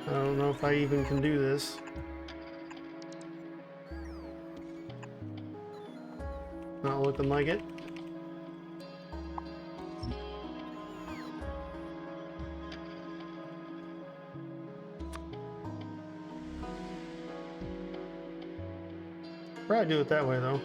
I don't know if I even can do this. Not looking like it. Probably do it that way though.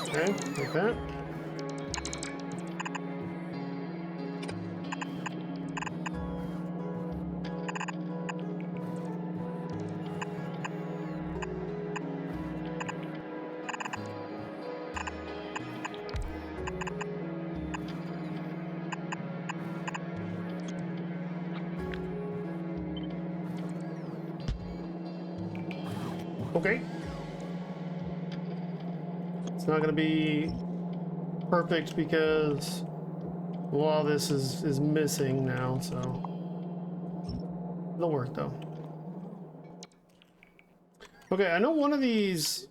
Okay, like that. Okay. It's not going to be perfect because a lot of this is missing now, so it'll work though. Okay, I know one of these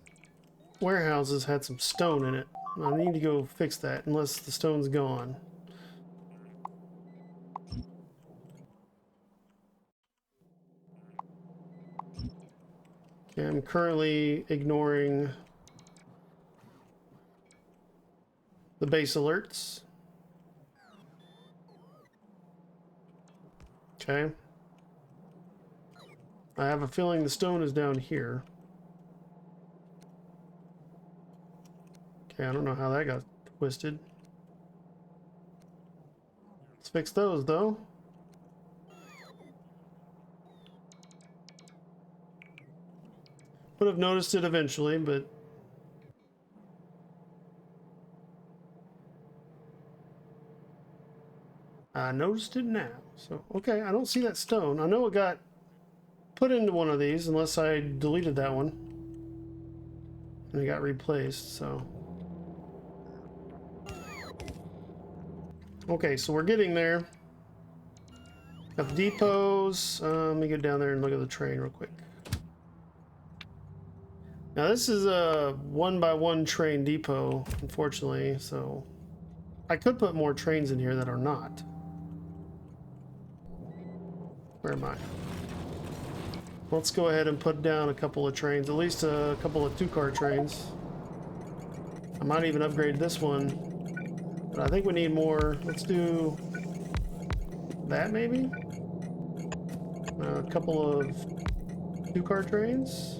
warehouses had some stone in it. I need to go fix that unless the stone's gone. Okay, I'm currently ignoring the base alerts. Okay. I have a feeling the stone is down here. Okay, I don't know how that got twisted. Let's fix those though. Would have noticed it eventually, but I noticed it now. So, okay, I don't see that stone. I know it got put into one of these, unless I deleted that one. And it got replaced, so. Okay, so we're getting there. Got the depots. Let me get down there and look at the train real quick. Now this is a 1x1 train depot, unfortunately, so I could put more trains in here that are not. Where am I? Let's go ahead and put down a couple of trains, at least a couple of 2-car trains. I might even upgrade this one, but I think we need more. Let's do that maybe? A couple of 2-car trains.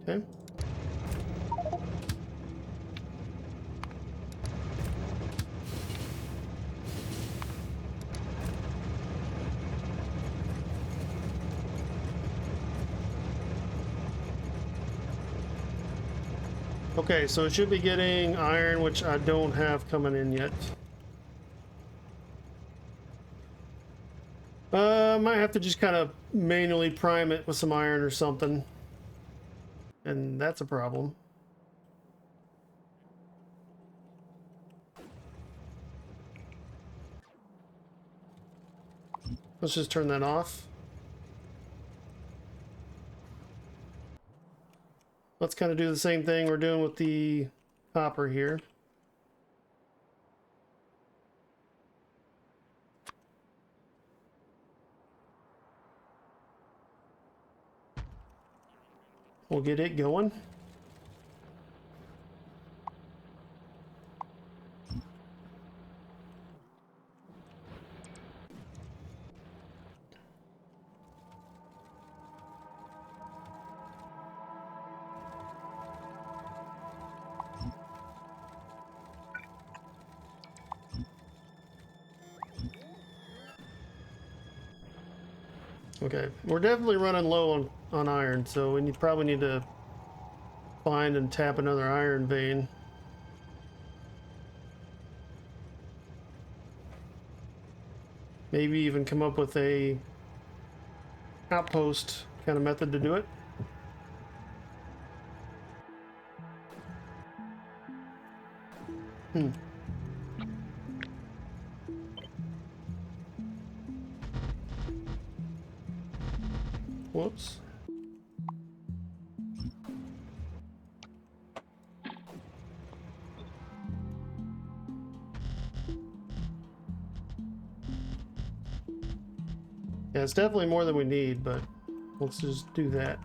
Okay. Okay, so it should be getting iron, which I don't have coming in yet. Might have to just kind of manually prime it with some iron or something. And that's a problem. Let's just turn that off. Let's kind of do the same thing we're doing with the copper here. We'll get it going. Okay, we're definitely running low on iron, so we probably need to find and tap another iron vein. Maybe even come up with a outpost kind of method to do it. Whoops. Yeah, it's definitely more than we need, but let's just do that.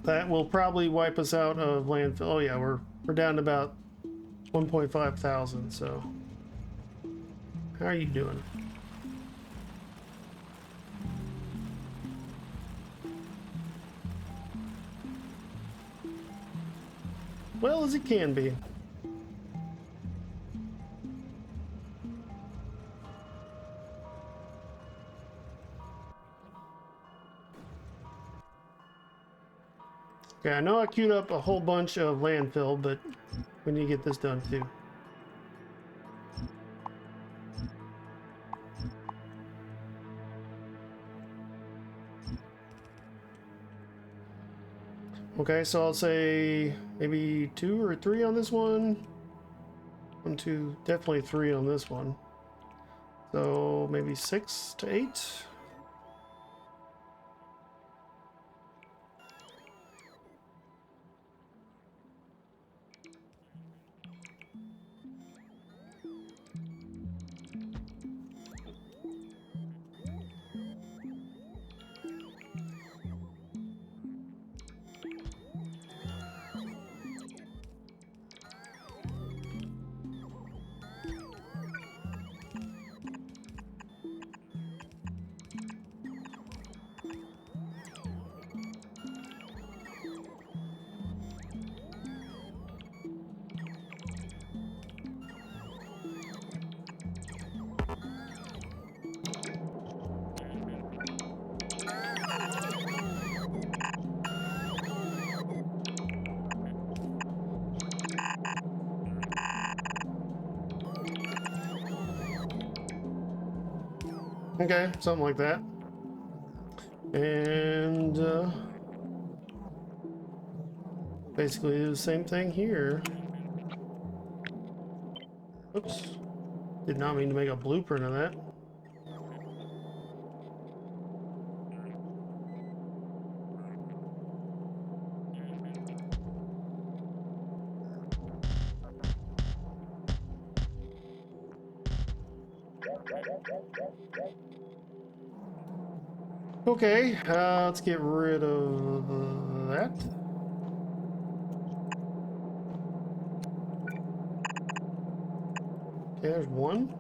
That will probably wipe us out of landfill. Oh yeah, we're down to about 1.5 thousand, so how are you doing? Well as it can be. Okay, I know I queued up a whole bunch of landfill, but we need to get this done too. Okay, so I'll say maybe 2 or 3 on this one. 1, 2, definitely 3 on this one. So maybe 6 to 8. Okay, something like that. And basically the same thing here. Oops. Did not mean to make a blueprint of that. Okay, let's get rid of that. Okay, there's one.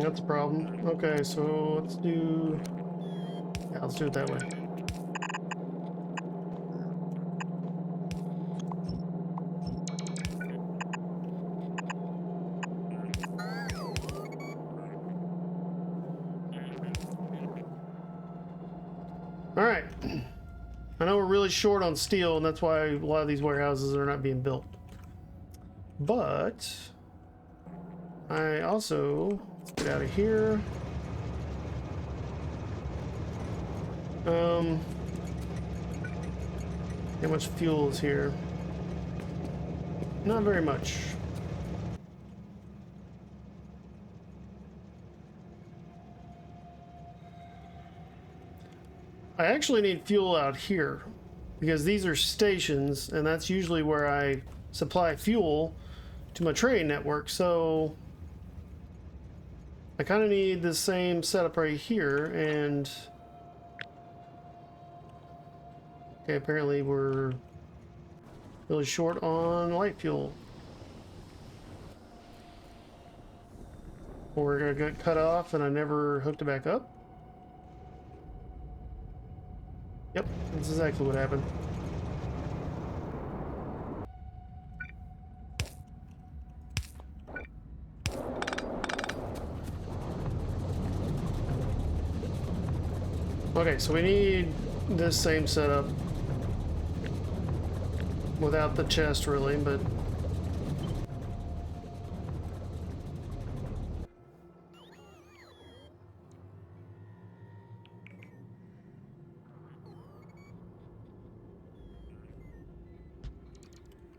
That's a problem. Okay, so let's do... Yeah, let's do it that way. Alright. I know we're really short on steel, and that's why a lot of these warehouses are not being built. But... I also... Let's get out of here. How much fuel is here? Not very much. I actually need fuel out here because these are stations, and that's usually where I supply fuel to my train network. So I kind of need the same setup right here, and Okay, apparently we're really short on light fuel. Or we're gonna get cut off and I never hooked it back up. Yep, that's exactly what happened. Okay, so we need this same setup without the chest really, but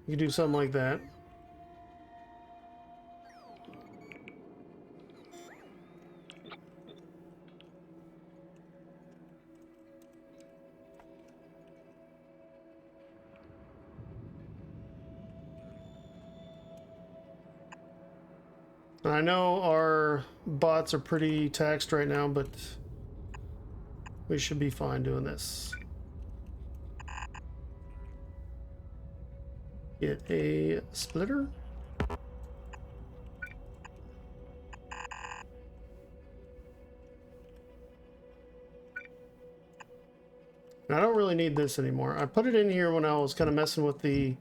you can do something like that. I know our bots are pretty taxed right now, but we should be fine doing this. Get a splitter. And I don't really need this anymore. I put it in here when I was kind of messing with the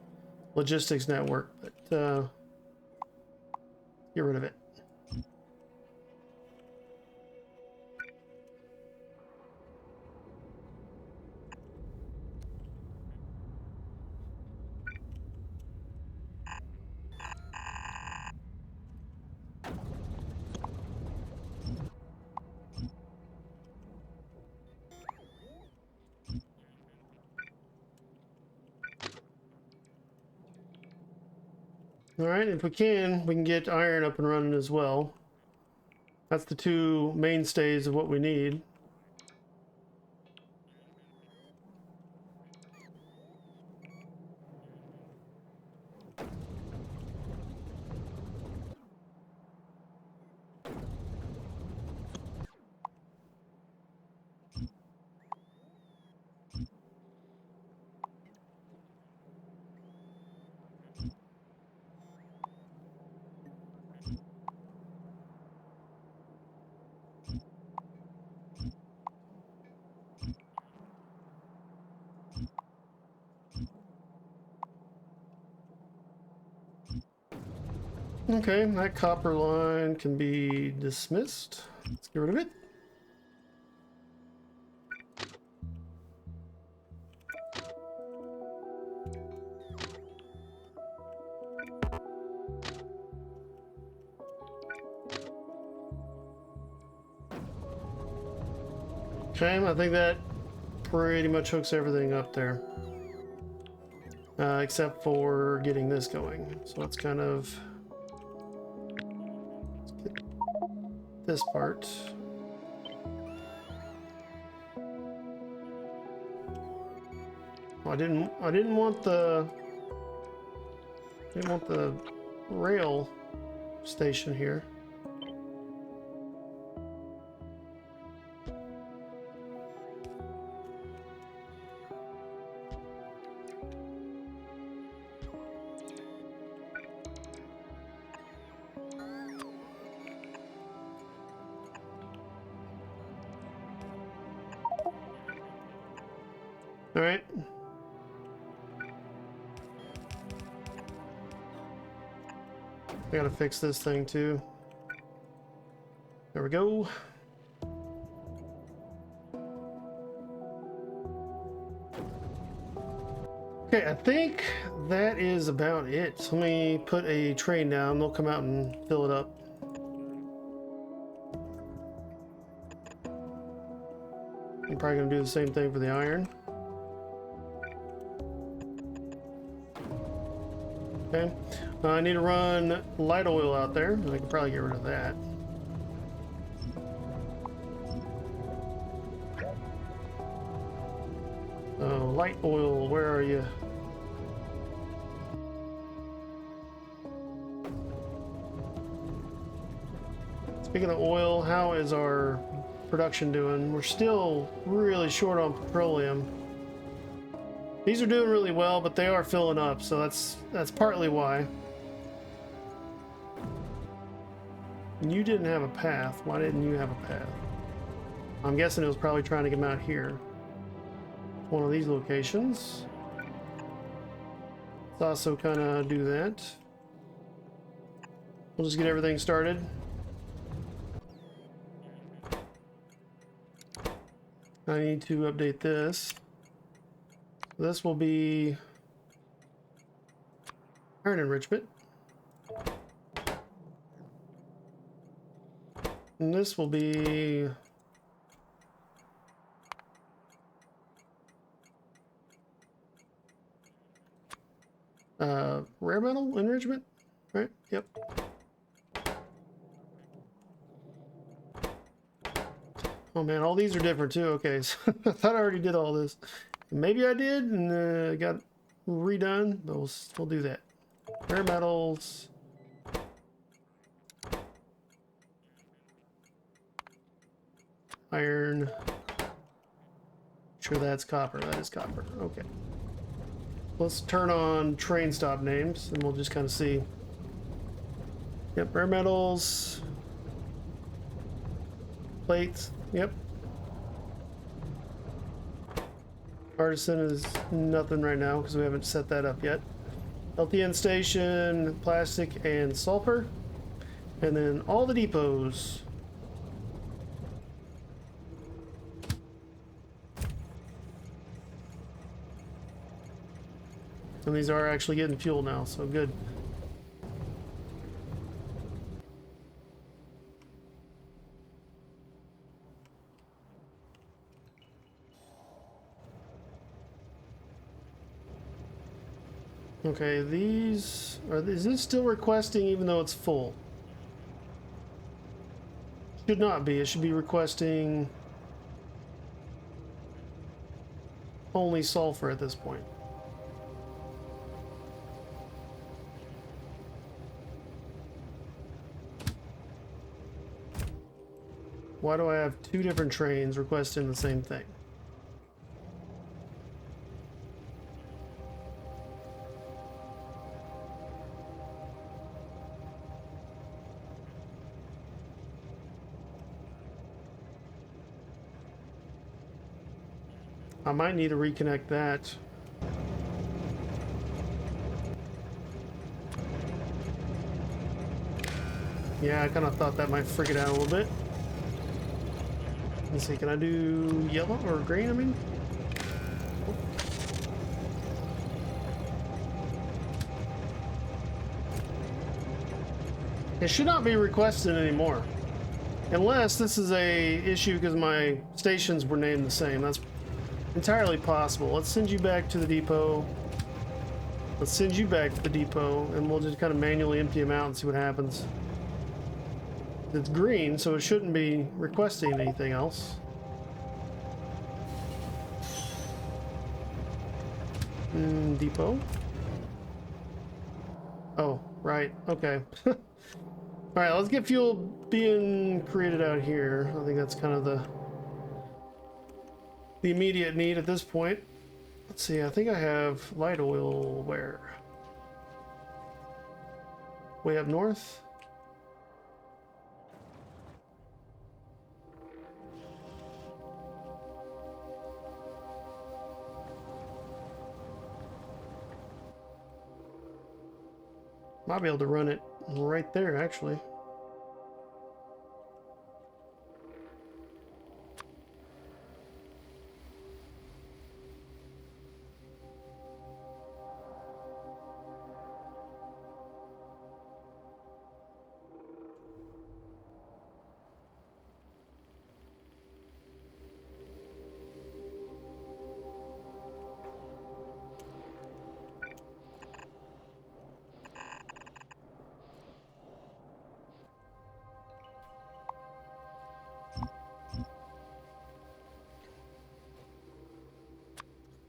logistics network, but get rid of it. All right, if we can get iron up and running as well. That's the two mainstays of what we need. Okay, that copper line can be dismissed. Let's get rid of it. Okay, I think that pretty much hooks everything up there. Except for getting this going. So let's kind of... let's get this part. Oh, I didn't want the rail station here. All right. I gotta fix this thing too. There we go. Okay, I think that is about it. Let me put a train down. They'll come out and fill it up. I'm probably gonna do the same thing for the iron. Okay, I need to run light oil out there. I can probably get rid of that. Oh, light oil, where are you? Speaking of oil, how is our production doing? We're still really short on petroleum. These are doing really well, but they are filling up, so that's partly why. You didn't have a path. Why didn't you have a path? I'm guessing it was probably trying to get them out here. One of these locations. Let's also kind of do that. We'll just get everything started. I need to update this. This will be iron enrichment. And this will be rare metal enrichment, right? Yep. Oh man, all these are different too. Okay, so I thought I already did all this. Maybe I did and got redone, but we'll do that. Rare metals. Iron. Sure, that's copper. That is copper. Okay. Let's turn on train stop names and we'll just kind of see. Yep, rare metals. Plates. Yep. Artisan is nothing right now because we haven't set that up yet. LTN station, plastic, and sulfur. And then all the depots. And these are actually getting fuel now, so good. Okay, these are. Is this still requesting even though it's full? Should not be. It should be requesting only sulfur at this point. Why do I have two different trains requesting the same thing? I might need to reconnect that. Yeah, I kind of thought that might freak it out a little bit. Let's see, can I do yellow or green, I mean? It should not be requested anymore. Unless this is a issue because my stations were named the same. That's entirely possible. Let's send you back to the depot. Let's send you back to the depot and we'll just kind of manually empty them out and see what happens. It's green, so it shouldn't be requesting anything else. Depot. Oh, right. Okay. All right, let's get fuel being created out here. I think that's kind of the immediate need at this point. Let's see. I think I have light oil where? Way up north. Might be able to run it right there, actually.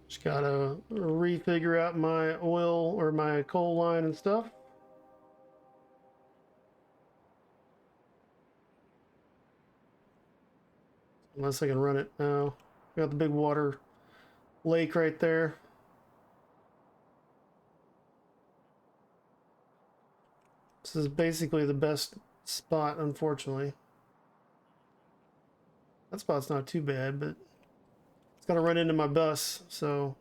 Just gotta refigure out my oil or my coal line and stuff. Unless I can run it now. Got the big water lake right there. This is basically the best spot, unfortunately. That spot's not too bad, but it's gonna run into my bus, so.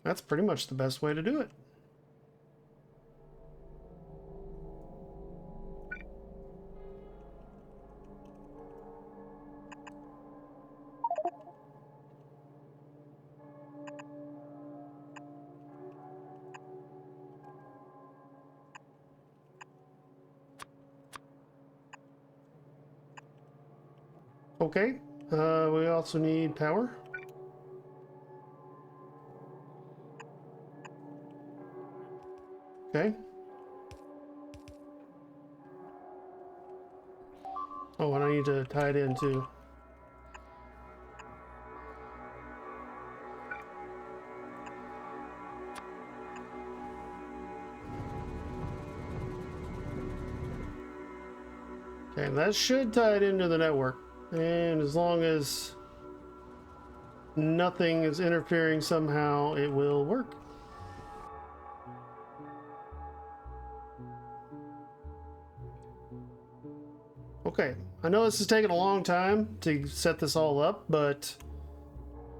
That's pretty much the best way to do it. Okay, we also need power. Okay. Oh, and I need to tie it in too. Okay, that should tie it into the network. And as long as nothing is interfering somehow, it will work. Okay, I know this is taking a long time to set this all up, but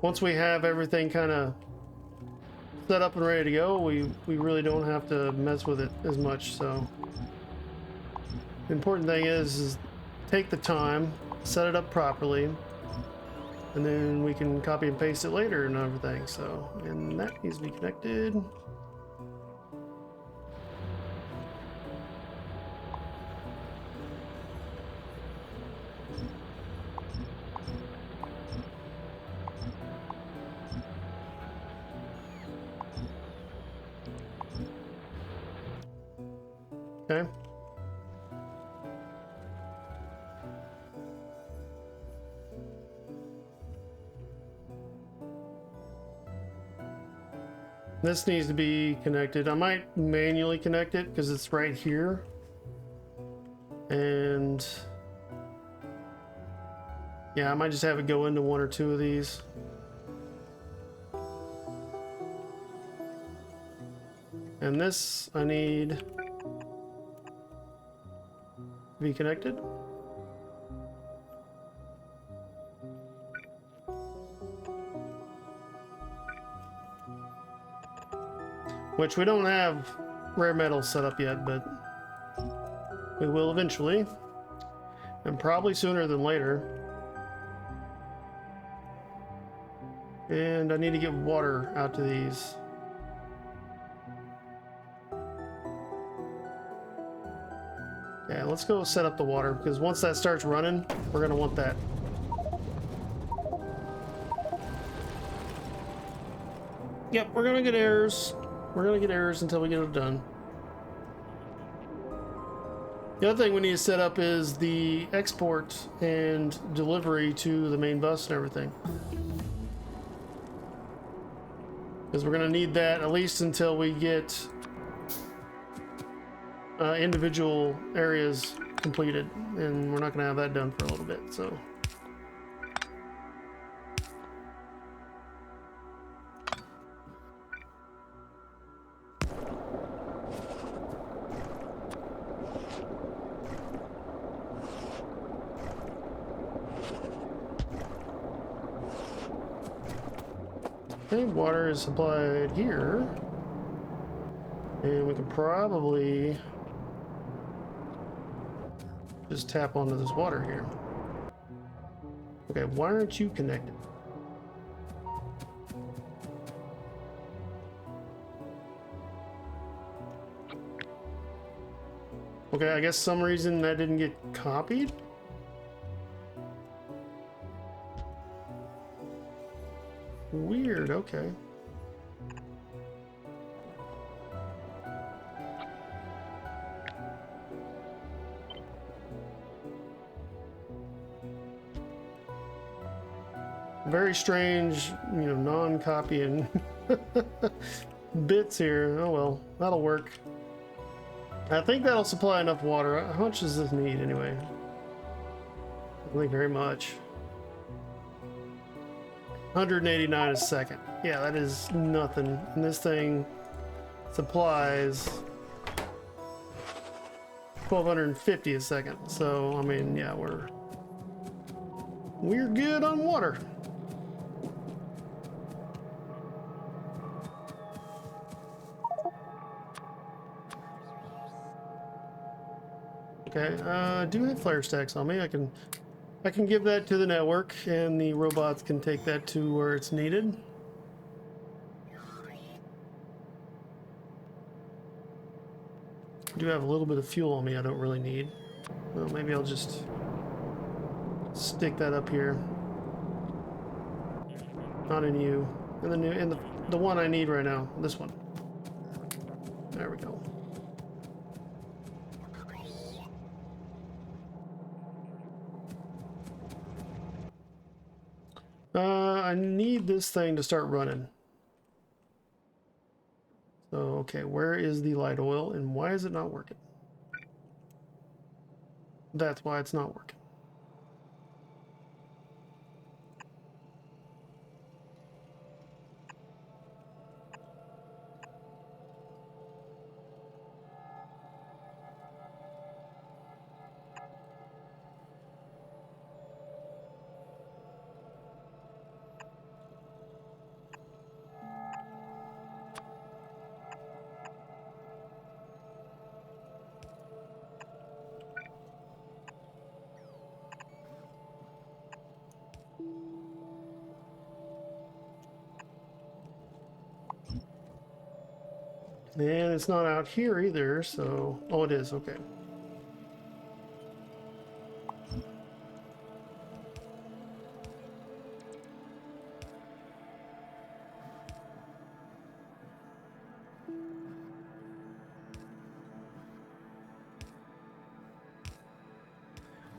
once we have everything kind of set up and ready to go, we really don't have to mess with it as much. So the important thing is take the time, set it up properly, and then we can copy and paste it later and everything. So, and that needs to be connected. Okay. This needs to be connected. I might manually connect it because it's right here. And yeah, I might just have it go into one or two of these. And this I need to be connected. Which we don't have rare metals set up yet, but we will eventually. And probably sooner than later. And I need to get water out to these. Yeah, let's go set up the water, because once that starts running, we're going to want that. Yep, we're going to get errors. We're going to get errors until we get it done. The other thing we need to set up is the export and delivery to the main bus and everything. Because we're going to need that at least until we get individual areas completed, and we're not going to have that done for a little bit, so. Okay, water is supplied here, and we can probably just tap onto this water here. Okay, why aren't you connected? Okay, I guess some reason that didn't get copied. Weird, okay. Very strange, you know, non-copying bits here. Oh well, that'll work. I think that'll supply enough water. How much does this need anyway? I don't think very much. 189 a second. Yeah, that is nothing. And this thing supplies 1250 a second. So, I mean, yeah, we're good on water. Okay, I do have flare stacks on me. I can give that to the network, and the robots can take that to where it's needed. I do have a little bit of fuel on me I don't really need. Well, maybe I'll just stick that up here. Not in you. In the one I need right now. This one. There we go. I need this thing to start running. So, okay, where is the light oil and why is it not working? That's why it's not working. And it's not out here either, so... Oh, it is, okay.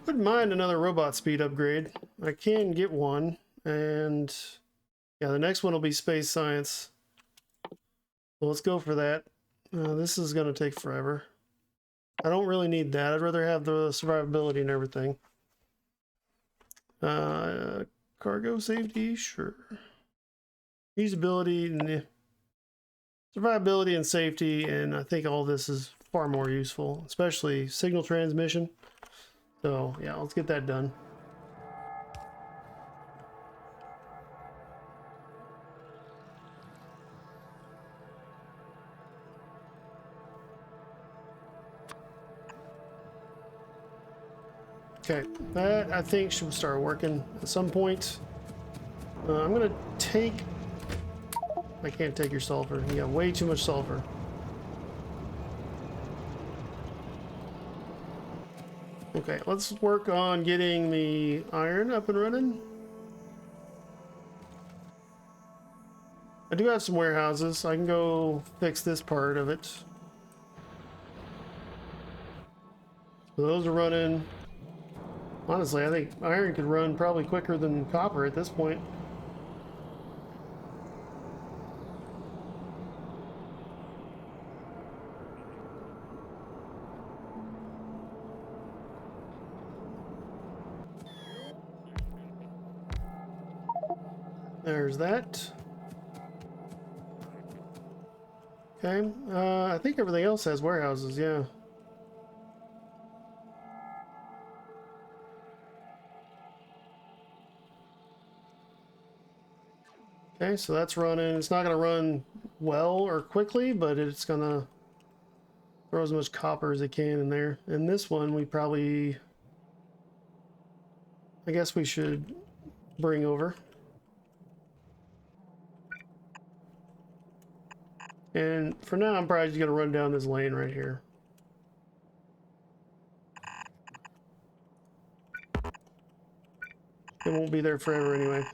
Wouldn't mind another robot speed upgrade. I can get one, and... Yeah, the next one will be space science. Well, let's go for that. This is going to take forever. I don't really need that. I'd rather have the survivability and everything. Cargo safety, sure. Usability, nah. Survivability and safety, and I think all this is far more useful, especially signal transmission. So, yeah, let's get that done. Okay, that I think should start working at some point. I'm gonna take... I can't take your sulfur. You got way too much sulfur. Okay, let's work on getting the iron up and running. I do have some warehouses. I can go fix this part of it. So those are running. Honestly, I think iron could run probably quicker than copper at this point. There's that. Okay, I think everything else has warehouses, yeah. Okay, so that's running. It's not going to run well or quickly, but it's going to throw as much copper as it can in there. And this one we probably... I guess we should bring over. And for now, I'm probably just going to run down this lane right here. It won't be there forever anyway.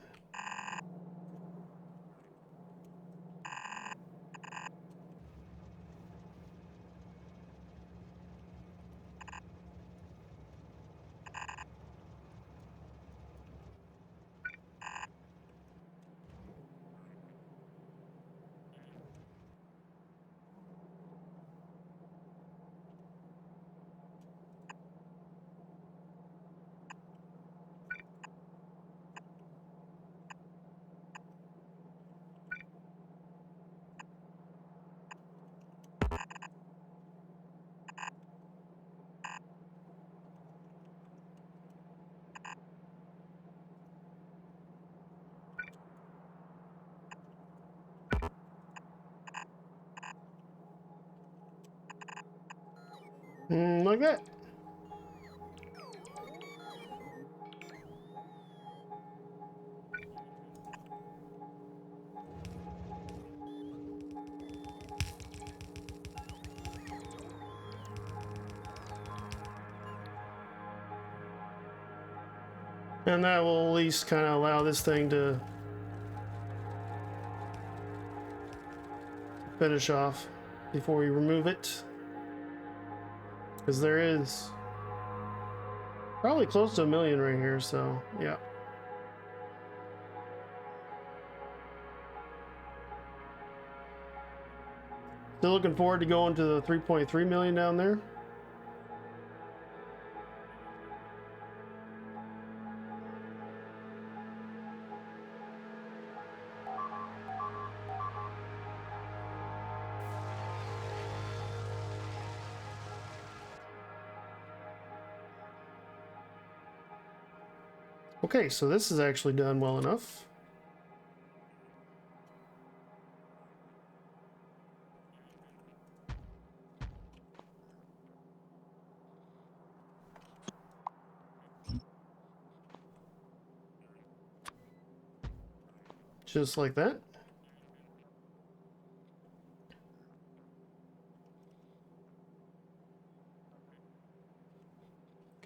like that. And that will at least kind of allow this thing to finish off before we remove it. Because there is probably close to 1 million right here, so yeah. Still looking forward to going to the 3.3 million down there. Okay, so this is actually done well enough. Just like that.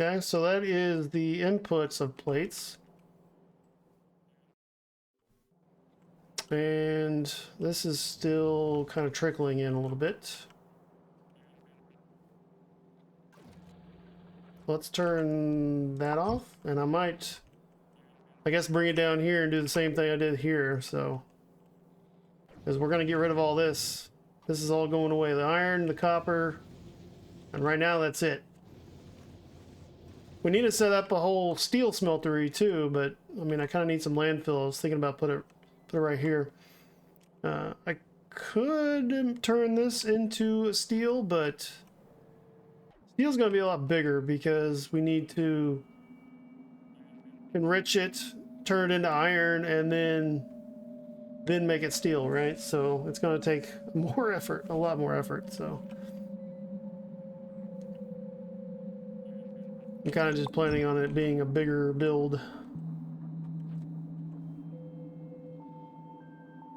Okay, so that is the inputs of plates. And this is still kind of trickling in a little bit. Let's turn that off, and I might, I guess, bring it down here and do the same thing I did here, so. Because we're going to get rid of all this. This is all going away. The iron, the copper, and right now that's it. We need to set up a whole steel smeltery too, but I mean, I kind of need some landfill. I was thinking about put it right here. I could turn this into a steel, but steel's going to be a lot bigger because we need to enrich it, turn it into iron, and then make it steel, right? So it's going to take more effort, a lot more effort. So I'm kind of just planning on it being a bigger build.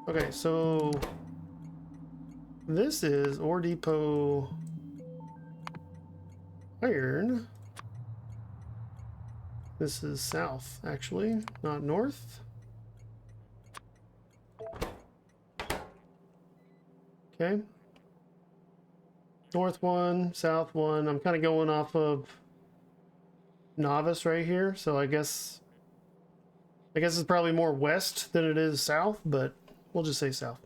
Okay, so this is ore depot iron. This is south, actually, not north. Okay. North one, south one. I'm kind of going off of Novice right here, so I guess it's probably more west than it is south, but we'll just say south.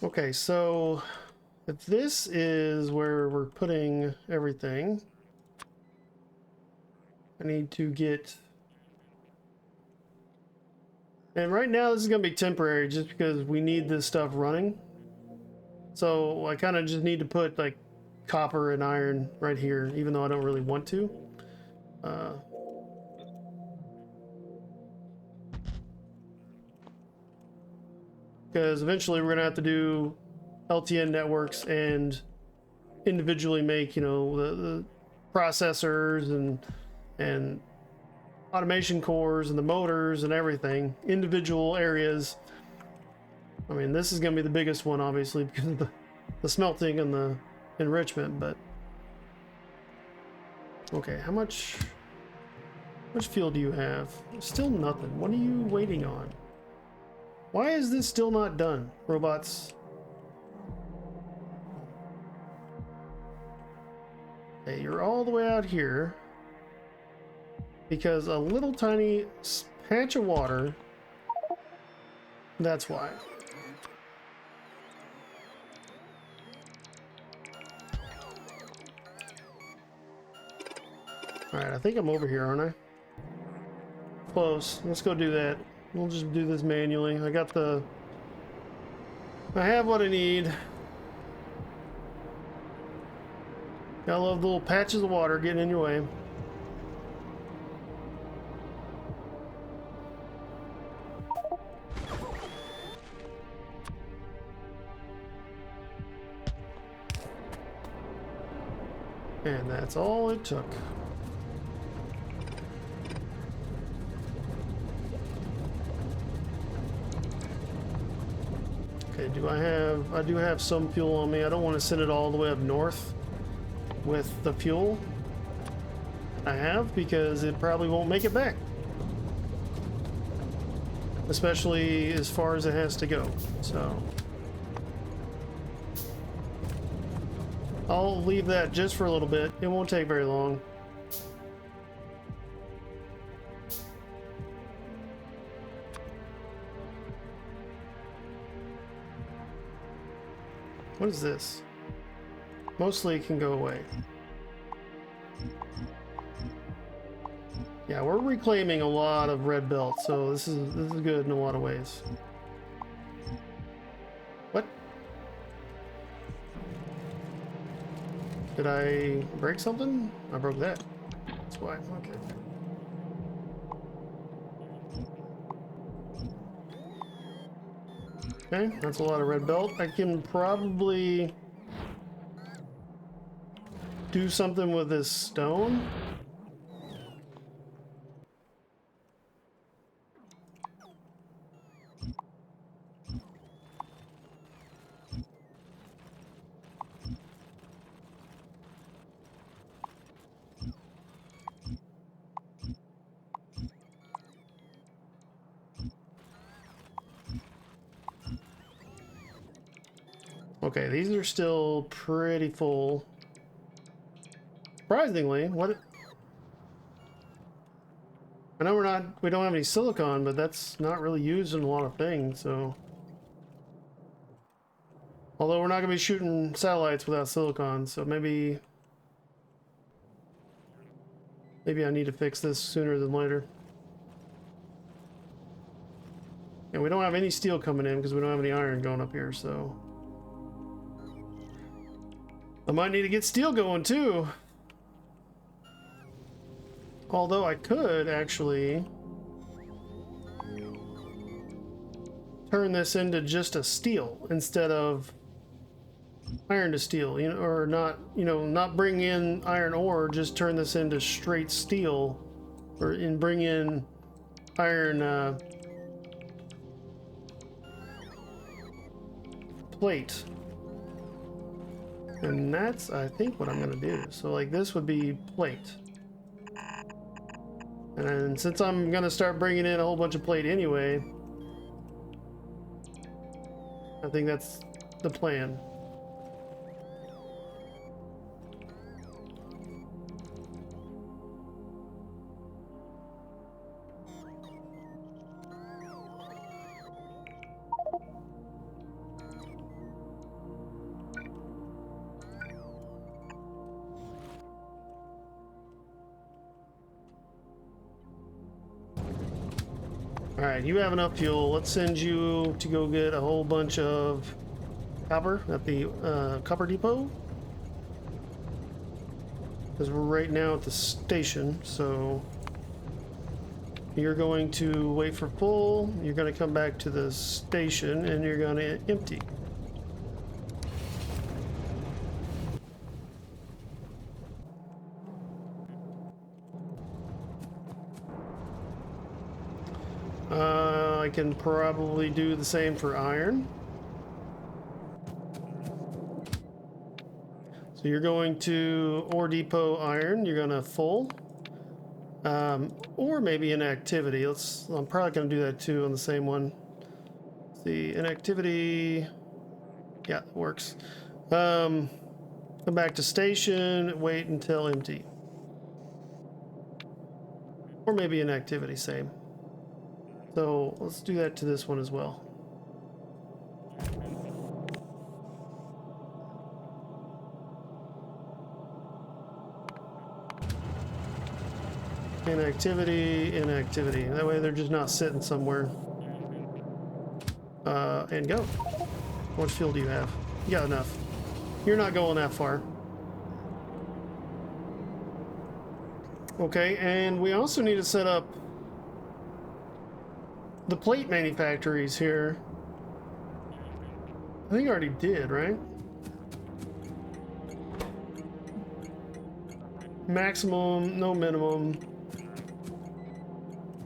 Okay, so if this is where we're putting everything, I need to get, and right now this is going to be temporary just because we need this stuff running. So I kind of just need to put like copper and iron right here, even though I don't really want to. Because eventually we're going to have to do LTN networks and individually make, you know, the processors and automation cores and the motors and everything, individual areas. I mean, this is going to be the biggest one, obviously, because of the smelting and the enrichment, but okay, how much fuel do you have? Still nothing. What are you waiting on? Why is this still not done, robots? Okay, you're all the way out here because a little tiny patch of water, that's why. Alright, I think I'm over here, aren't I? Close. Let's go do that. We'll just do this manually. I have what I need. Gotta love the little patches of water getting in your way. And that's all it took. Okay, I do have some fuel on me. I don't want to send it all the way up north with the fuel I have, because it probably won't make it back. Especially as far as it has to go, so. I'll leave that just for a little bit. It won't take very long. What is this? Mostly can go away. Yeah, we're reclaiming a lot of red belt, so this is good in a lot of ways. What? Did I break something? I broke that. That's why. Okay. Okay, that's a lot of red belt. I can probably do something with this stone. Okay, these are still pretty full. Surprisingly, what? I know we don't have any silicon, but that's not really used in a lot of things, so. Although we're not gonna be shooting satellites without silicon, so maybe I need to fix this sooner than later. And we don't have any steel coming in because we don't have any iron going up here, so. I might need to get steel going too. Although I could actually turn this into just a steel instead of iron to steel, you know, or not, you know, not bring in iron ore, just turn this into straight steel, or bring in iron plate. And that's, I think, what I'm gonna do. So like this would be plate. And since I'm gonna start bringing in a whole bunch of plate anyway, I think that's the plan. Alright, you have enough fuel. Let's send you to go get a whole bunch of copper at the copper depot. Because we're right now at the station, so you're going to wait for full, you're going to come back to the station, and you're going to empty. I can probably do the same for iron. So you're going to ore depot iron, you're going to full. Or maybe inactivity. I'm probably going to do that too on the same one. Let's see, inactivity. Yeah, it works. Come back to station, wait until empty. Or maybe inactivity, same. So let's do that to this one as well. Inactivity, inactivity. That way they're just not sitting somewhere. And go. How much fuel do you have? You got enough. You're not going that far. Okay, and we also need to set up the plate manufactories here. I think I already did, right? Maximum, no minimum.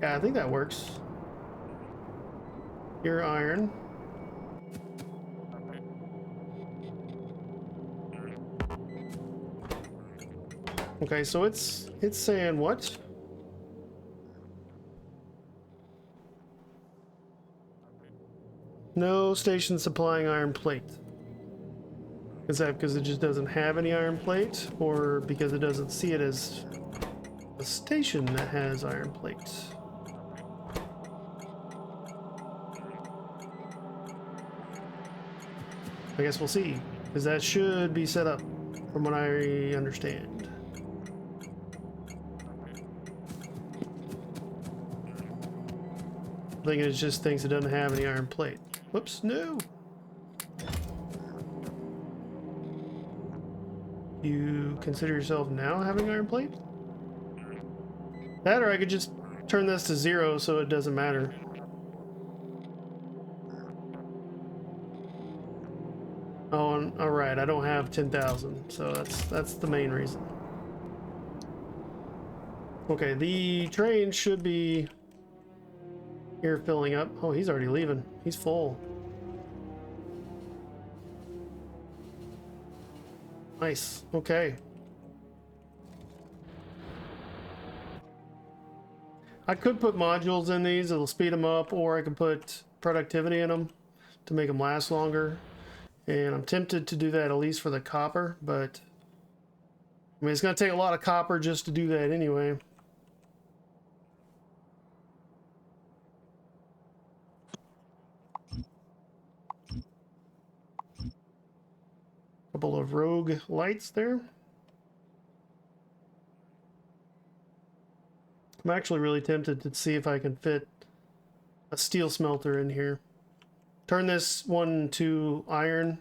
Yeah, I think that works. Your iron. Okay, so it's saying what? No station supplying iron plate. Is that because it just doesn't have any iron plate, or because it doesn't see it as a station that has iron plate? I guess we'll see, because that should be set up from what I understand. I think it just thinks it doesn't have any iron plate. Whoops, no! You consider yourself now having iron plate? That, or I could just turn this to 0 so it doesn't matter. Oh, and, all right, I don't have 10,000, so that's the main reason. Okay, the train should be here filling up. Oh, he's already leaving. He's full. Nice. Okay. I could put modules in these. It'll speed them up, or I could put productivity in them to make them last longer. And I'm tempted to do that at least for the copper, but I mean, it's going to take a lot of copper just to do that anyway. Couple of rogue lights there. I'm actually really tempted to see if I can fit a steel smelter in here. Turn this one to iron.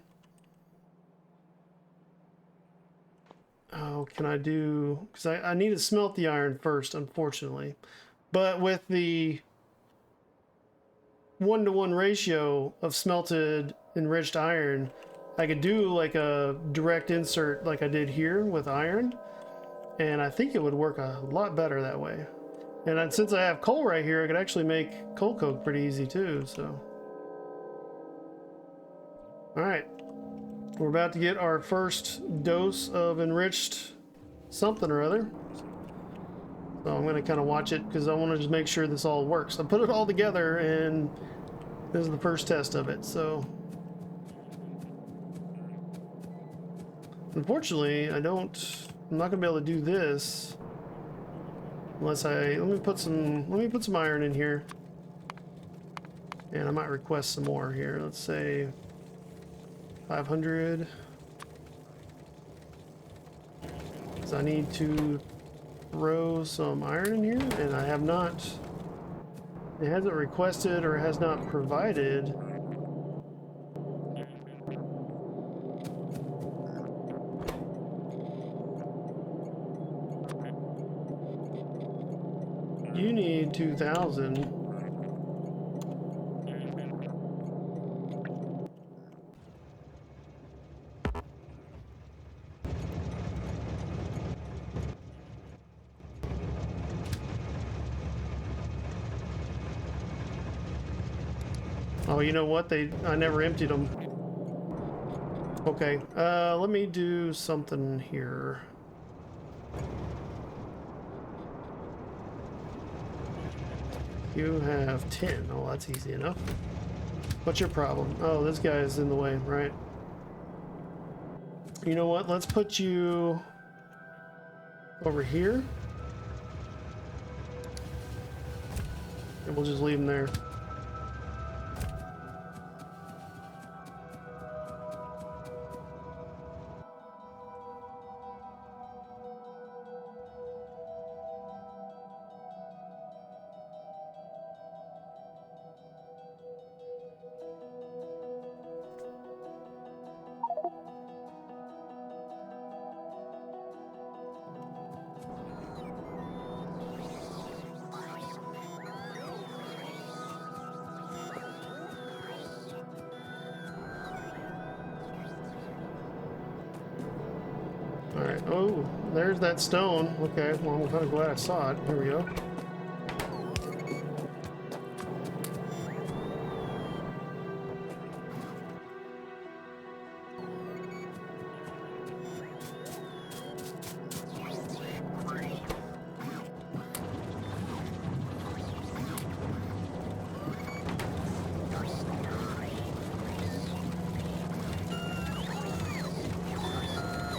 Oh, can I do... because I need to smelt the iron first, unfortunately. But with the 1-to-1 ratio of smelted enriched iron, I could do like a direct insert like I did here with iron, and I think it would work a lot better that way. And since I have coal right here, I could actually make coal coke pretty easy too, so. Alright, we're about to get our first dose of enriched something or other. So I'm going to kind of watch it because I want to just make sure this all works. I put it all together and this is the first test of it, so. Unfortunately, I'm not going to be able to do this unless let me put some iron in here. And I might request some more here. Let's say 500. Because I need to throw some iron in here, and I have not. It hasn't requested or has not provided. You need 2,000. Oh, you know what? I never emptied them. Okay, let me do something here. You have 10. Oh, that's easy enough. What's your problem? Oh, this guy is in the way, right? You know what? Let's put you over here. And we'll just leave him there. Oh, there's that stone. Okay, well, I'm kind of glad I saw it. Here we go.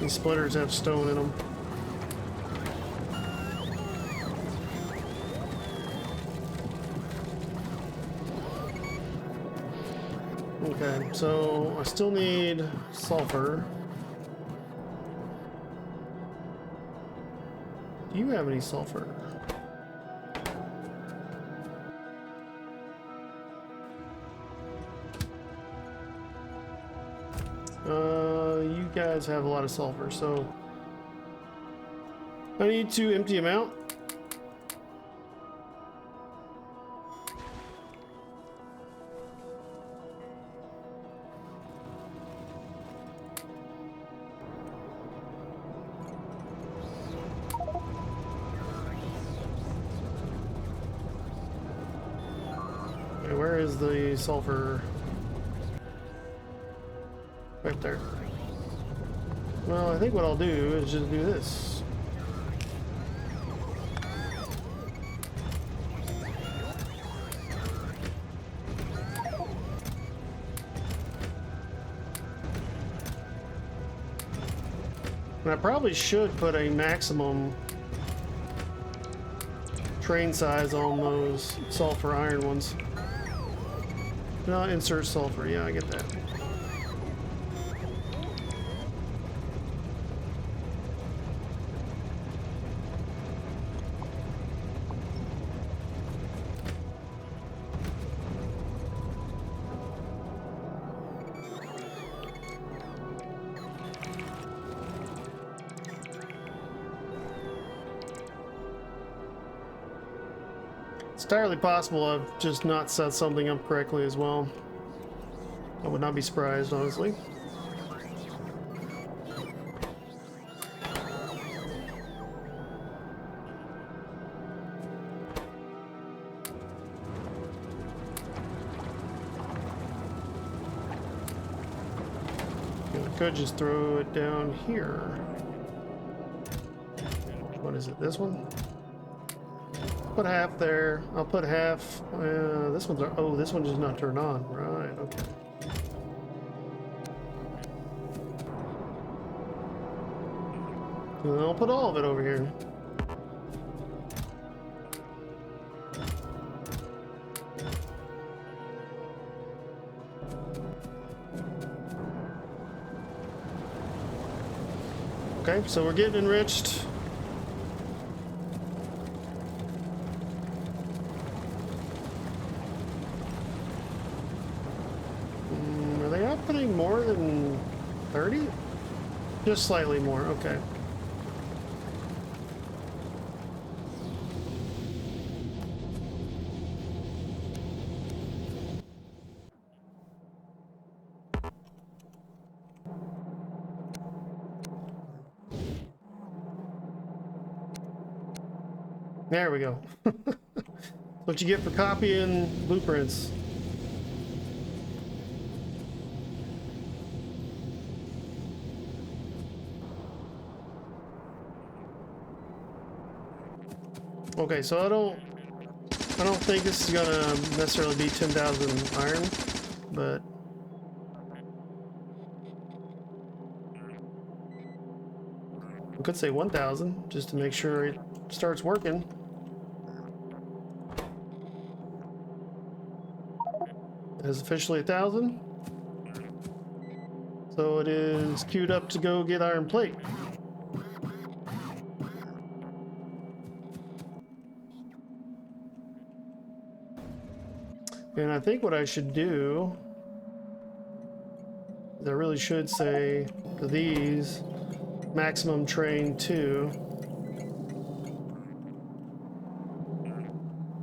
These splitters have stone in them. Okay, so I still need sulfur. Do you have any sulfur? You guys have a lot of sulfur, so I need to empty them out. Okay, where is the sulfur? Right there. Well, I think what I'll do is just do this. And I probably should put a maximum train size on those sulfur iron ones. No, insert sulfur. Yeah, I get that. It's entirely possible I've just not set something up correctly as well. I would not be surprised, honestly. I could just throw it down here. What is it? This one? Put half there. I'll put half. This one's. Oh, this one does not turn on. Right. Okay. And I'll put all of it over here. Okay, so we're getting enriched. Are they outputting more than 30? Just slightly more, okay. There we go. What you get for copying blueprints. Okay, so I don't think this is gonna necessarily be 10,000 iron, but I could say 1,000 just to make sure it starts working. It is officially 1,000. So it is queued up to go get iron plate. And I think what I should do is I really should say to these maximum train 2.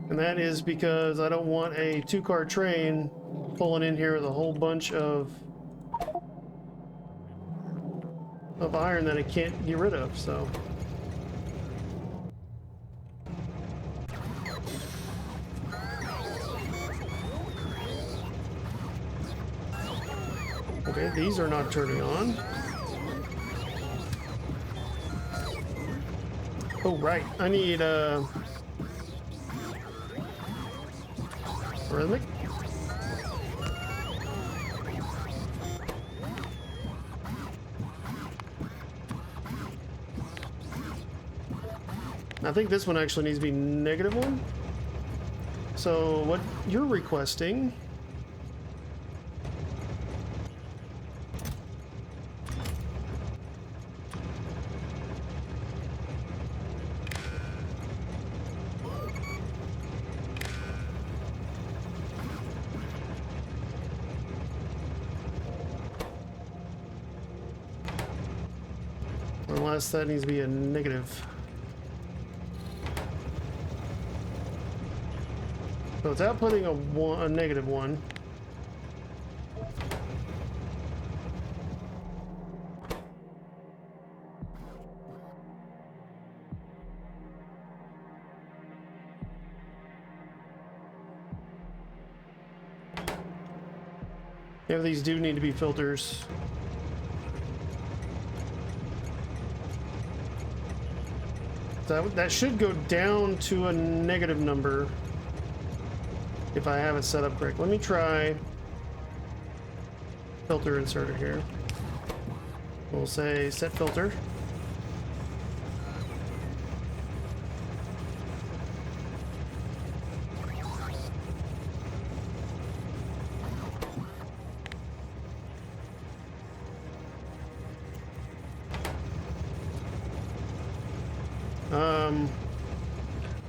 And that is because I don't want a 2-car train pulling in here with a whole bunch of of iron that it can't get rid of, so. Okay, these are not turning on. Oh, right. I need, rhythmic? I think this one actually needs to be -1. So what you're requesting... Unless that needs to be a negative. So it's outputting a -1. Yeah, these do need to be filters. That should go down to a negative number if I have it set up correct. Let me try filter inserter here. We'll say set filter.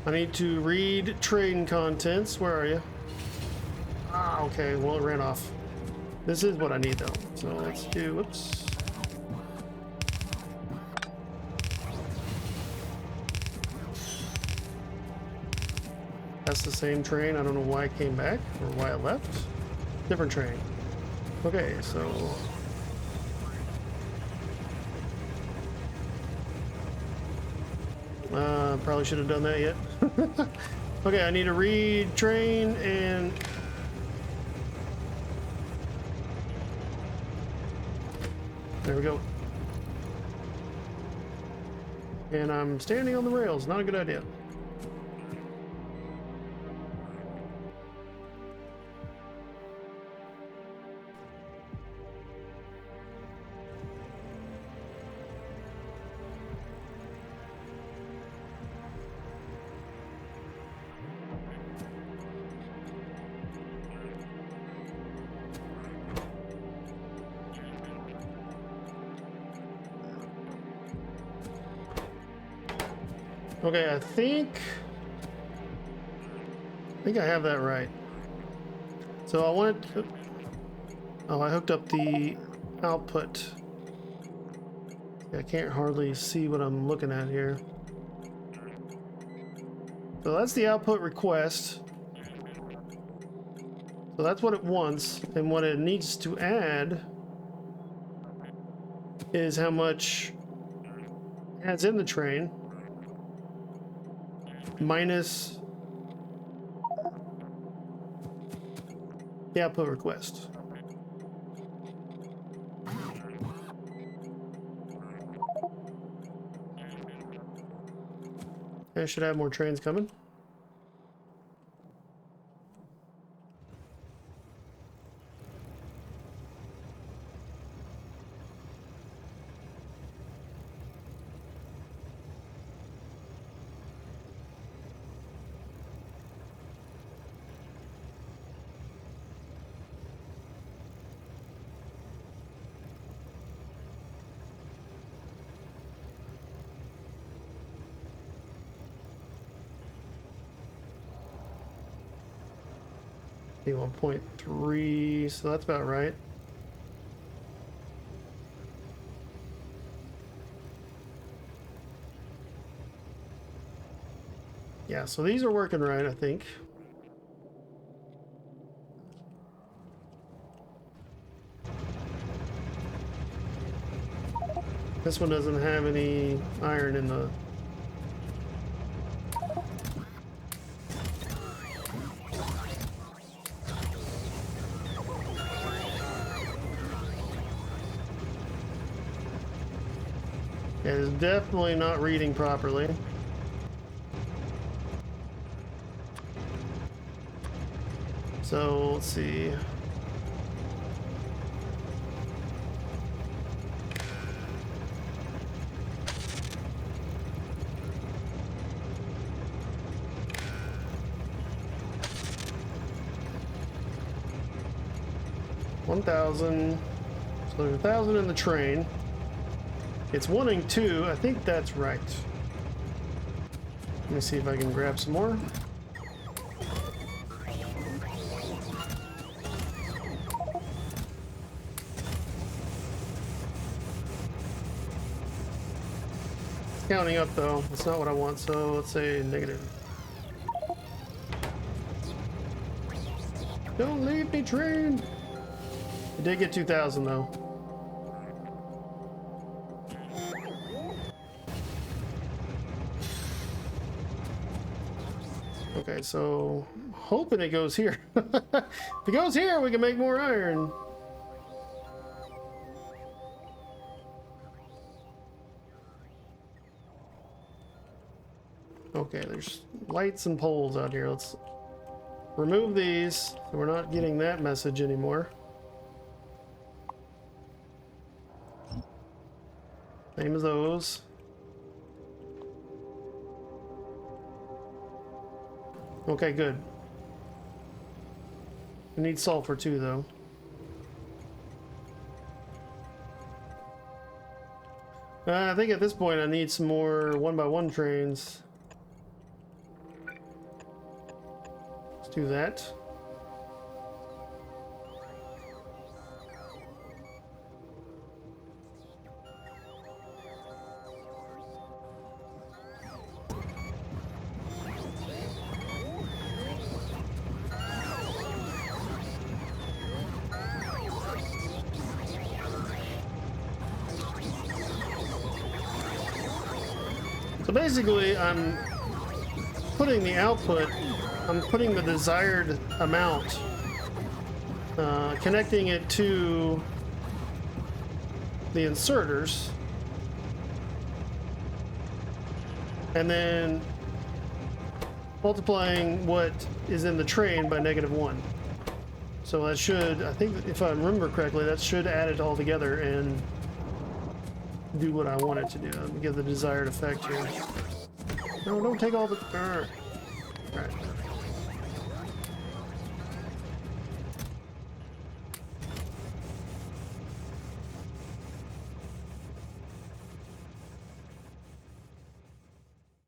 I need to read train contents. Where are you? Ah, okay. Well, it ran off. This is what I need, though. So let's do... Whoops. That's the same train. I don't know why it came back or why it left. Different train. Okay, so... probably should have done that yet. Okay, I need to read train and... There we go. And I'm standing on the rails. Not a good idea. Okay, I think I have that right. So I wanted to, oh, I hooked up the output. I can't hardly see what I'm looking at here. So that's the output request. So that's what it wants, and what it needs to add is how much adds in the train minus the output request. I should have more trains coming. Okay, 1.3, so that's about right. Yeah, so these are working right, I think. This one doesn't have any iron in the... It is definitely not reading properly. So, let's see. $1,000. So there's 1,000 in the train. It's wanting 2. I think that's right. Let me see if I can grab some more. Counting up though, that's not what I want, so let's say negative. Don't leave me, train! I did get 2,000 though. Okay, so hoping it goes here. If it goes here, we can make more iron. Okay, there's lights and poles out here. Let's remove these so we're not getting that message anymore. Same as those. Okay, good. We need sulfur too, though. I think at this point I need some more 1x1 trains. Let's do that. So basically, I'm putting the output, I'm putting the desired amount, connecting it to the inserters, and then multiplying what is in the train by -1. So that should, I think, if I remember correctly, that should add it all together and do what I want it to do. Let me get the desired effect here. No, don't take all the... Alright.